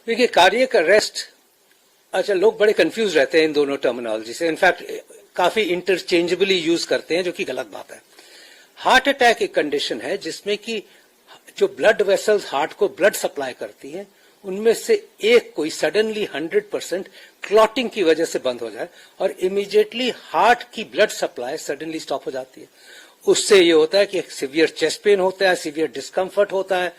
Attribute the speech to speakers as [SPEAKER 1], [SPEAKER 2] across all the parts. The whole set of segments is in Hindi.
[SPEAKER 1] देखिए कार्डियक अरेस्ट, अच्छा लोग बड़े कंफ्यूज रहते हैं इन दोनों टर्मिनोलॉजी से, इनफैक्ट काफी इंटरचेंजेबली यूज करते हैं, जो कि गलत बात है। हार्ट अटैक एक कंडीशन है जिसमें कि जो ब्लड वेसल्स हार्ट को ब्लड सप्लाई करती हैं उनमें से एक कोई सडनली 100% क्लॉटिंग की वजह से बंद हो जाए और इमीडिएटली हार्ट की ब्लड सप्लाई सडनली स्टॉप हो जाती है। उससे ये होता है कि सीवियर चेस्ट पेन होता है, सीवियर डिस्कम्फर्ट होता है,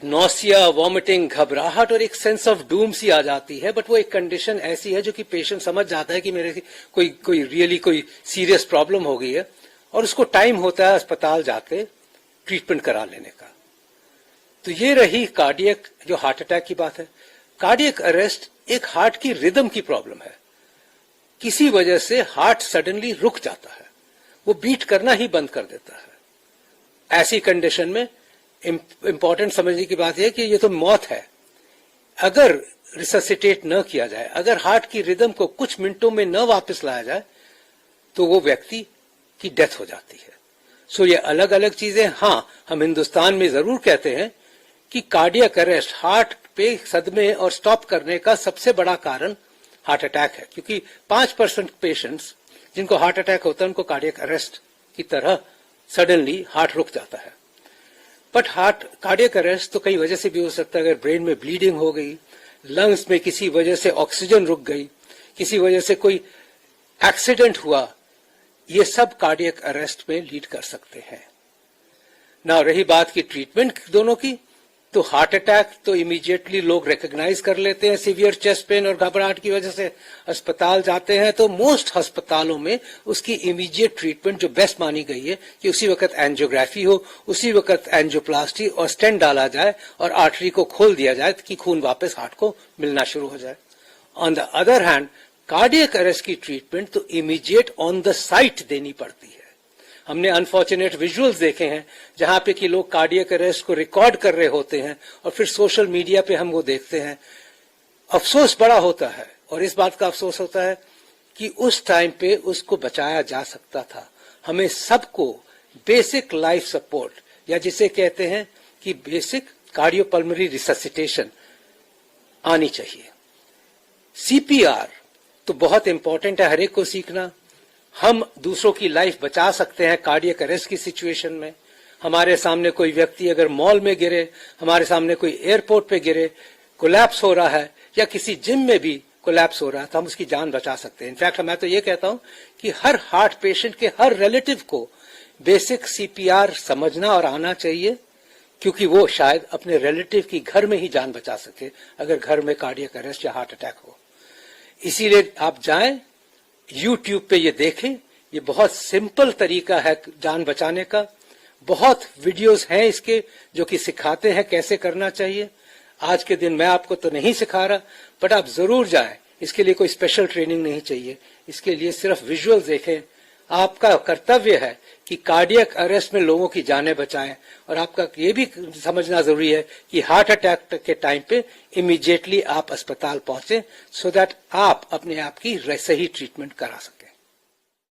[SPEAKER 1] नॉसिया, वॉमिटिंग, घबराहट और एक सेंस ऑफ डूम सी आ जाती है। बट वो एक कंडीशन ऐसी है जो कि पेशेंट समझ जाता है कि मेरे कोई रियली कोई सीरियस प्रॉब्लम हो गई है और उसको टाइम होता है अस्पताल जाके ट्रीटमेंट करा लेने का। तो ये रही कार्डियक जो हार्ट अटैक की बात है। कार्डियक अरेस्ट एक हार्ट की रिदम की प्रॉब्लम है, किसी वजह से हार्ट सडनली रुक जाता है, वो बीट करना ही बंद कर देता है। ऐसी कंडीशन में इंपॉर्टेंट समझने की बात यह कि ये तो मौत है। अगर रिससिटेट न किया जाए, अगर हार्ट की रिदम को कुछ मिनटों में न वापस लाया जाए तो वो व्यक्ति की डेथ हो जाती है। सो ये अलग अलग चीजें। हाँ, हम हिंदुस्तान में जरूर कहते हैं कि कार्डियक अरेस्ट, हार्ट पे सदमे और स्टॉप करने का सबसे बड़ा कारण हार्ट अटैक है, क्योंकि 5% पेशेंट्स जिनको हार्ट अटैक होता है उनको कार्डियक अरेस्ट की तरह सडनली हार्ट रुक जाता है। बट कार्डियक अरेस्ट तो कई वजह से भी हो सकता है। अगर ब्रेन में ब्लीडिंग हो गई, लंग्स में किसी वजह से ऑक्सीजन रुक गई, किसी वजह से कोई एक्सीडेंट हुआ, ये सब कार्डियक अरेस्ट में लीड कर सकते हैं। ना रही बात की ट्रीटमेंट दोनों की, तो हार्ट अटैक तो इमीडिएटली लोग रिकॉग्नाइज कर लेते हैं, सीवियर चेस्ट पेन और घबराहट की वजह से अस्पताल जाते हैं। तो मोस्ट अस्पतालों में उसकी इमीडिएट ट्रीटमेंट जो बेस्ट मानी गई है कि उसी वक्त एंजियोग्राफी हो, उसी वक्त एंजियोप्लास्टी और स्टेंट डाला जाए और आर्टरी को खोल दिया जाए कि खून वापस हार्ट को मिलना शुरू हो जाए। On the other hand cardiac arrest की ट्रीटमेंट तो इमीडिएट ऑन द साइट देनी पड़ती है। हमने अनफॉर्चुनेट विजुअल्स देखे हैं जहां पे कि लोग कार्डियक अरेस्ट को रिकॉर्ड कर रहे होते हैं और फिर सोशल मीडिया पे हम वो देखते हैं। अफसोस बड़ा होता है और इस बात का अफसोस होता है कि उस टाइम पे उसको बचाया जा सकता था। हमें सबको बेसिक लाइफ सपोर्ट, या जिसे कहते हैं कि बेसिक कार्डियोपल्मोनरी रिससिटेशन आनी चाहिए। सीपीआर तो बहुत इंपॉर्टेंट है हर एक को सीखना। हम दूसरों की लाइफ बचा सकते हैं कार्डियक अरेस्ट की सिचुएशन में। हमारे सामने कोई व्यक्ति अगर मॉल में गिरे, हमारे सामने कोई एयरपोर्ट पे गिरे, कोलैप्स हो रहा है, या किसी जिम में भी कोलैप्स हो रहा है, तो हम उसकी जान बचा सकते हैं। इनफैक्ट मैं तो ये कहता हूं कि हर हार्ट पेशेंट के हर रिलेटिव को बेसिक सीपीआर समझना और आना चाहिए, क्योंकि वो शायद अपने रिलेटिव की घर में ही जान बचा सके अगर घर में कार्डियक अरेस्ट या हार्ट अटैक हो। इसीलिए आप जाएं, YouTube पे ये देखें, ये बहुत सिंपल तरीका है जान बचाने का। बहुत वीडियोस हैं इसके जो कि सिखाते हैं कैसे करना चाहिए। आज के दिन मैं आपको तो नहीं सिखा रहा, बट आप जरूर जाएं। इसके लिए कोई स्पेशल ट्रेनिंग नहीं चाहिए, इसके लिए सिर्फ विजुअल देखें। आपका कर्तव्य है कि कार्डियक अरेस्ट में लोगों की जानें बचाएं, और आपका ये भी समझना जरूरी है कि हार्ट अटैक के टाइम पे इमीडिएटली आप अस्पताल पहुंचे, सो दैट आप अपने आप की सही ट्रीटमेंट करा सकें।